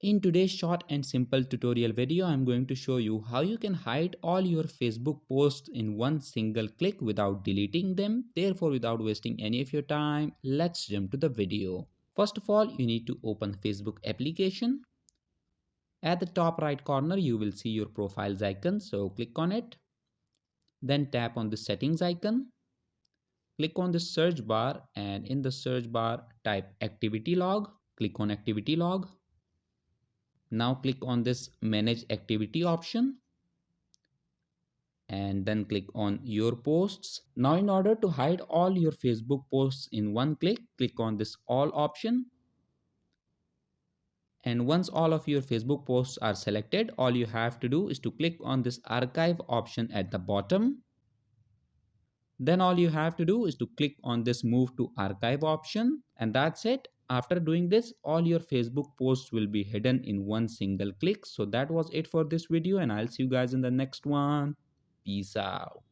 In today's short and simple tutorial video, I'm going to show you how you can hide all your Facebook posts in one single click without deleting them. Therefore, without wasting any of your time, let's jump to the video. First of all, you need to open Facebook application. At the top right corner, you will see your profiles icon. So click on it. Then tap on the settings icon. Click on the search bar and in the search bar, type activity log. Click on activity log. Now click on this manage activity option and then click on your posts. Now in order to hide all your Facebook posts in one click, click on this all option. And once all of your Facebook posts are selected, all you have to do is to click on this archive option at the bottom. Then all you have to do is to click on this move to archive option and that's it. After doing this, all your Facebook posts will be hidden in one single click. So that was it for this video and I'll see you guys in the next one. Peace out.